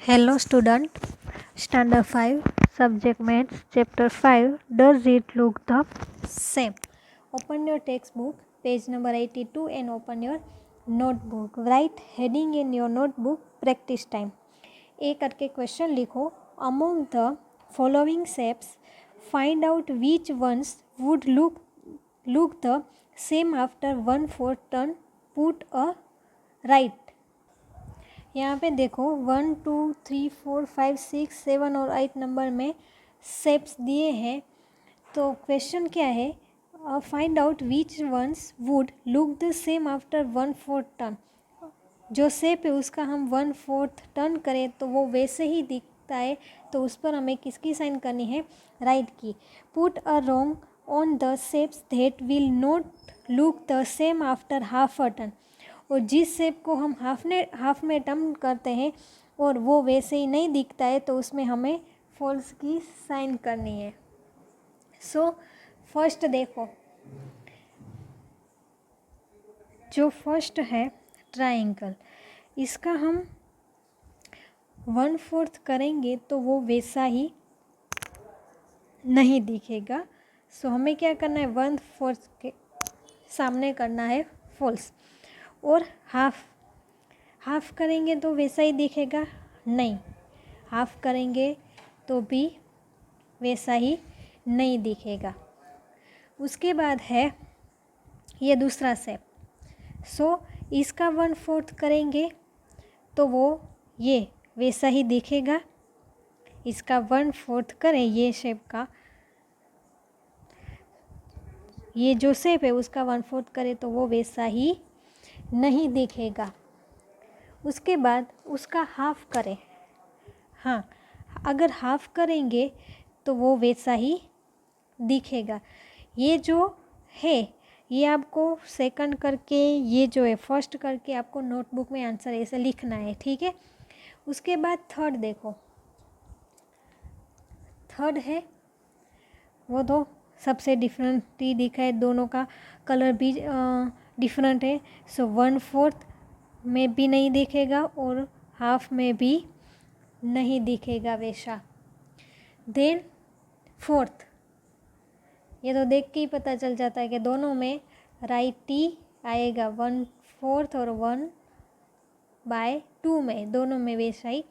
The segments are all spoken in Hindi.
Hello student, Standard 5, Subject Maths, Chapter 5, Does it look the same? Open your textbook, page number 82 and open your notebook. Write heading in your notebook, practice time. एक करके क्वेश्चन लिखो. Among the following shapes, find out which ones would look the same after 1/4 turn. Put a right. यहाँ पे देखो 1 2 3 4 5 6 7 और 8 नंबर में शेप्स दिए हैं. तो क्वेश्चन क्या है, find out which ones would look the same after 1/4 turn. जो शेप है उसका हम 1/4 टर्न करें तो वो वैसे ही दिखता है, तो उस पर हमें किसकी साइन करनी है, राइट की. Put a wrong on the shapes that will not look the same after half a turn. और जिस शेप को हम हाफ में टर्न करते हैं और वो वैसे ही नहीं दिखता है तो उसमें हमें फॉल्स की साइन करनी है. सो फर्स्ट देखो, जो फर्स्ट है ट्रायंगल, इसका हम 1/4 करेंगे तो वो वैसा ही नहीं दिखेगा. सो हमें क्या करना है, 1/4 के सामने करना है फॉल्स. और हाफ करेंगे तो वैसा ही दिखेगा, नहीं. हाफ करेंगे तो भी वैसा ही नहीं दिखेगा. उसके बाद है ये दूसरा शेप. सो इसका 1/4 करेंगे तो वो ये वैसा ही दिखेगा. इसका 1/4 करें ये शेप का, ये जो शेप है उसका 1/4 करें तो वो वैसा ही नहीं दिखेगा. उसके बाद उसका हाफ करें. हाँ, अगर हाफ करेंगे तो वो वैसा ही दिखेगा. ये जो है ये आपको सेकंड करके, ये जो है फर्स्ट करके आपको नोटबुक में आंसर ऐसे लिखना है, ठीक है. उसके बाद थर्ड देखो, थर्ड है वो तो सबसे डिफरेंट ही दिखा है, दोनों का कलर भी डिफरेंट है. सो 1/4 में भी नहीं दिखेगा और हाफ में भी नहीं दिखेगा वैसा. देन फोर्थ, ये तो देख के ही पता चल जाता है कि दोनों में राइट ही आएगा. 1/4 और 1/2 में दोनों में वैसा ही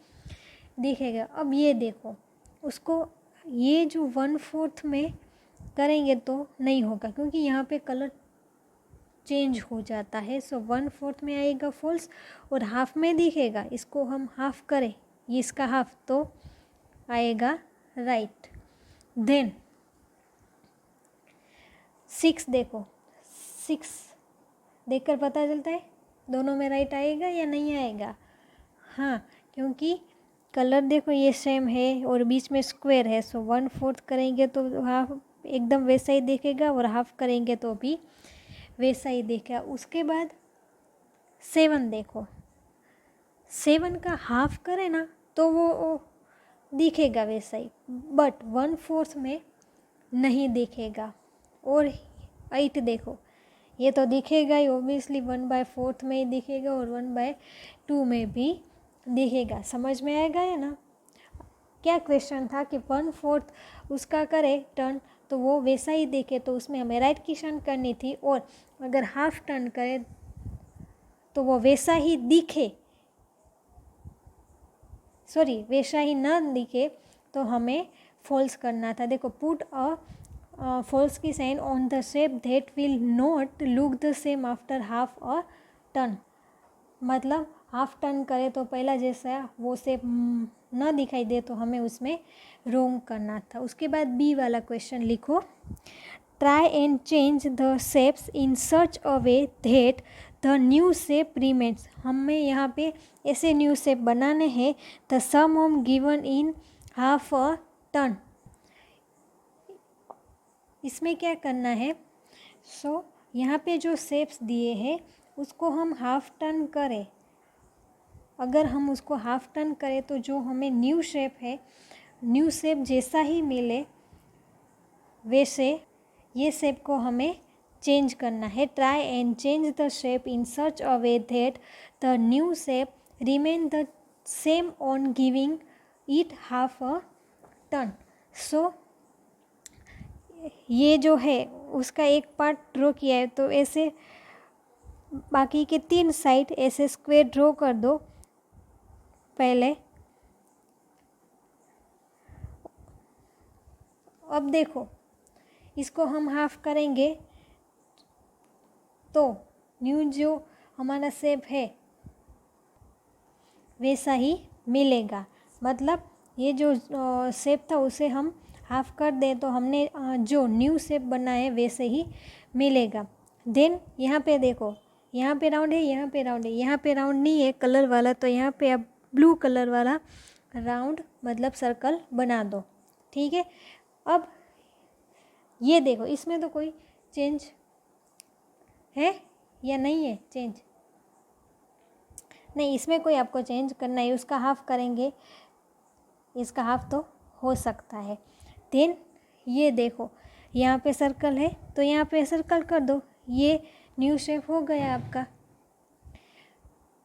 दिखेगा. अब ये देखो, उसको ये जो 1/4 में करेंगे तो नहीं होगा क्योंकि यहाँ पे कलर चेंज हो जाता है. सो 1/4 में आएगा फॉल्स और हाफ में दिखेगा. इसको हम हाफ करें, ये इसका हाफ, तो आएगा राइट. देन 6 देखो, 6 देखकर पता चलता है दोनों में राइट आएगा या नहीं आएगा. हाँ, क्योंकि कलर देखो ये सेम है और बीच में स्क्वायर है. सो 1/4 करेंगे तो हाफ एकदम वैसा ही दिखेगा और हाफ करेंगे तो भी वैसा ही दिखेगा. उसके बाद 7 देखो, 7 का हाफ करें ना तो वो दिखेगा वैसा ही, बट 1/4 में नहीं दिखेगा. और 8 देखो, ये तो दिखेगा ही ऑब्वियसली, 1/4 में ही दिखेगा और 1/2 में भी दिखेगा. समझ में आएगा है ना. क्या क्वेश्चन था कि 1/4 उसका करे टर्न तो वो वैसा ही दिखे, तो उसमें हमें राइट की साइन करनी थी. और अगर हाफ टर्न करे तो वो वैसा ही दिखे, सॉरी वैसा ही ना दिखे तो हमें फॉल्स करना था. देखो, पुट अ फॉल्स की sign on the shape that will not look the same after half a turn. मतलब हाफ टर्न करे तो पहला जैसा वो शेप ना दिखाई दे तो हमें उसमें रोंग करना था. उसके बाद बी वाला क्वेश्चन लिखो. Try and change the shapes in such a way that the new shape remains. हमें यहाँ पे ऐसे न्यू शेप बनाने हैं. The some of given in half a turn. इसमें क्या करना है, सो यहाँ पे जो शेप्स दिए हैं उसको हम हाफ टर्न करें. अगर हम उसको हाफ टर्न करें तो जो हमें न्यू शेप है, न्यू शेप जैसा ही मिले वैसे ये शेप को हमें चेंज करना है. Try and change the shape in such a way that the new shape remain the same on giving it half a turn. So ये जो है उसका एक पार्ट ड्रॉ किया है, तो ऐसे बाकी के 3 साइड ऐसे स्क्वायर ड्रॉ कर दो पहले। अब देखो इसको हम हाफ करेंगे तो न्यू जो हमारा शेप है वैसा ही मिलेगा। मतलब ये जो शेप था उसे हम हाफ कर दें तो हमने जो न्यू शेप बना है वैसे ही मिलेगा। देन यहाँ पे देखो, यहाँ पे राउंड है, यहाँ पे राउंड है, यहाँ पे राउंड नहीं है कलर वाला, तो यहाँ पे अब ब्लू कलर वाला राउंड मतलब सर्कल बना दो। ठीक है, अब ये देखो इसमें तो कोई चेंज है या नहीं है? चेंज नहीं, इसमें कोई आपको चेंज करना है, उसका हाफ करेंगे, इसका हाफ तो हो सकता है। देन ये देखो यहाँ पे सर्कल है तो यहाँ पे सर्कल कर दो, ये न्यू शेप हो गया आपका।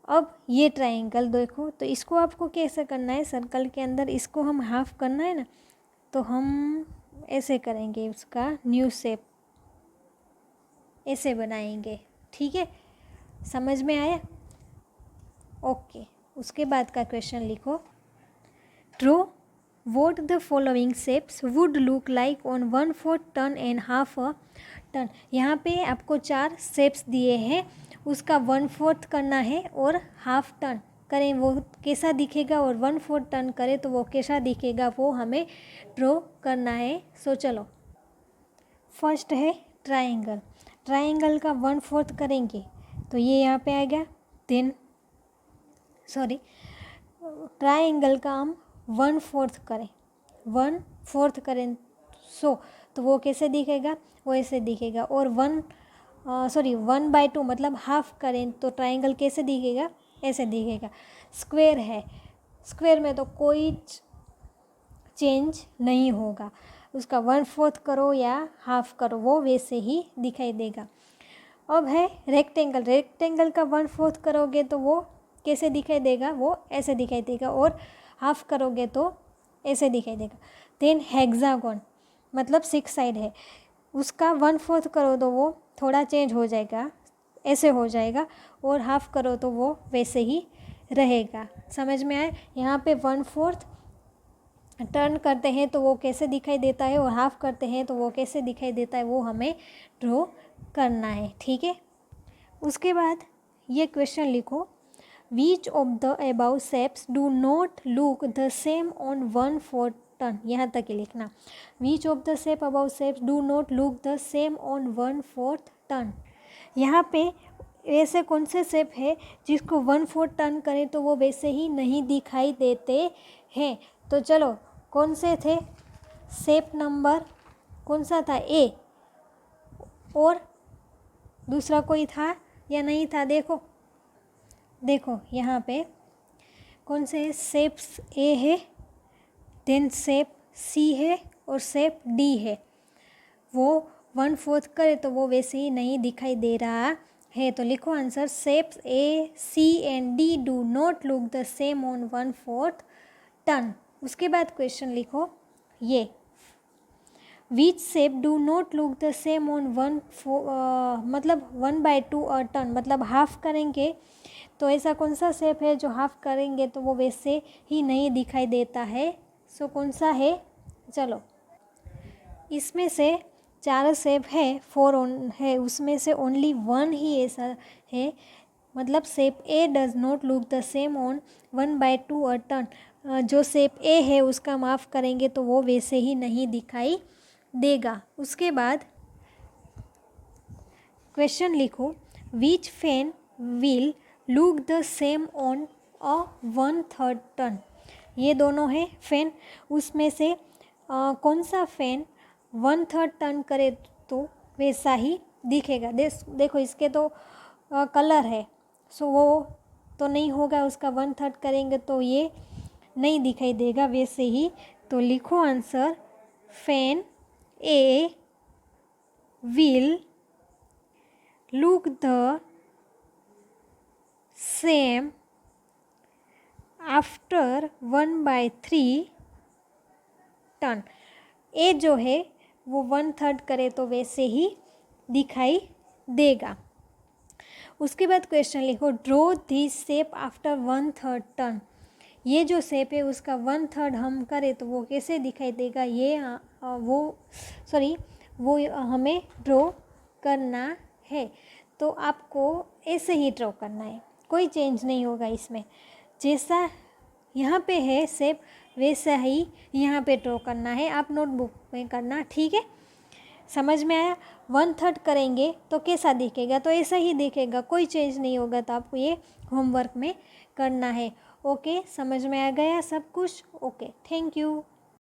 अब ये ट्रायंगल देखो, तो इसको आपको कैसे करना है, सर्कल के अंदर इसको हम हाफ करना है ना, तो हम ऐसे करेंगे, उसका न्यू शेप ऐसे बनाएंगे। ठीक है, समझ में आया? ओके, उसके बाद का क्वेश्चन लिखो। Draw what the following shapes would look like on 1/4 turn and half a turn. यहाँ पे आपको 4 शेप्स दिए हैं, उसका 1/4 करना है और हाफ टर्न करें वो कैसा दिखेगा, और 1/4 टर्न करें तो वो कैसा दिखेगा, वो हमें ड्रॉ करना है। सो चलो, फर्स्ट है ट्रायंगल। ट्रायंगल का 1/4 करेंगे तो ये यहाँ पे आएगा। देन ट्रायंगल का हम 1/4 करें, 1/4 करें तो वो कैसे दिखेगा, वो ऐसे दिखेगा। और 1/2 मतलब हाफ करें तो ट्रायंगल कैसे दिखेगा, ऐसे दिखेगा। स्क्वायर है, स्क्वायर में तो कोई चेंज नहीं होगा, उसका 1/4 करो या हाफ करो वो वैसे ही दिखाई देगा। अब है रेक्टेंगल। रेक्टेंगल का 1/4 करोगे तो वो कैसे दिखाई देगा, वो ऐसे दिखाई देगा, और हाफ करोगे तो ऐसे दिखाई देगा। देन हेक्सागोन मतलब 6 साइड है, उसका 1/4 करो तो वो थोड़ा चेंज हो जाएगा, ऐसे हो जाएगा, और हाफ करो तो वो वैसे ही रहेगा। समझ में आए? यहाँ पे 1/4 टर्न करते हैं तो वो कैसे दिखाई देता है, और हाफ करते हैं तो वो कैसे दिखाई देता है, वो हमें ड्रॉ करना है। ठीक है, उसके बाद ये क्वेश्चन लिखो। Which of the above shapes do not look the same on 1/4 turn. यहाँ तक ही लिखना। Which of the shape above shapes do not look the same on 1/4 turn. यहाँ पे ऐसे कौन से शेप है जिसको 1/4 टर्न करें तो वो वैसे ही नहीं दिखाई देते हैं। तो चलो, कौन से थे? शेप नंबर कौन सा था? ए, और दूसरा कोई था या नहीं था? देखो यहाँ पे कौन से शेप्स ए है, देन शेप सी है और शेप डी है। वो 1/4 करे तो वो वैसे ही नहीं दिखाई दे रहा है। तो लिखो answer, shapes A, C and D do not look the same on 1/4 turn. उसके बाद क्वेश्चन लिखो ये, which shape do not look the same on मतलब 1/2 और टर्न मतलब हाफ करेंगे तो ऐसा कौन सा शेप है जो हाफ करेंगे तो वो वैसे ही नहीं दिखाई देता है। सो कौन सा है? चलो, इसमें से 4 शेप है, 4 है, उसमें से ओनली 1 ही ऐसा है, मतलब shape A does not look the same on 1/2 और टर्न। जो शेप ए है उसका माफ़ करेंगे तो वो वैसे ही नहीं दिखाई देगा। उसके बाद क्वेश्चन लिखो, which fan will look the same on a 1/3 turn. ये दोनों है फैन, उसमें से कौन सा फैन 1/3 टर्न करे तो वैसा ही दिखेगा। देखो इसके तो कलर है, सो वो तो नहीं होगा, उसका 1/3 करेंगे तो ये नहीं दिखाई देगा वैसे ही। तो लिखो answer, fan A will look the same after 1/3 turn. A जो है वो 1/3 करे तो वैसे ही दिखाई देगा। उसके बाद क्वेश्चन लिखो, draw this shape after 1/3 turn. ये जो शेप है उसका 1/3 हम करें तो वो कैसे दिखाई देगा, ये वो हमें ड्रॉ करना है। तो आपको ऐसे ही ड्रॉ करना है, कोई चेंज नहीं होगा इसमें। जैसा यहाँ पे है शेप वैसा ही यहाँ पे ड्रॉ करना है, आप नोटबुक में करना, ठीक है। समझ में आया? 1/3 करेंगे तो कैसा दिखेगा, तो ऐसा ही दिखेगा, कोई चेंज नहीं होगा। तो आपको ये होमवर्क में करना है। ओके, समझ में आ गया सब कुछ? Okay, thank you.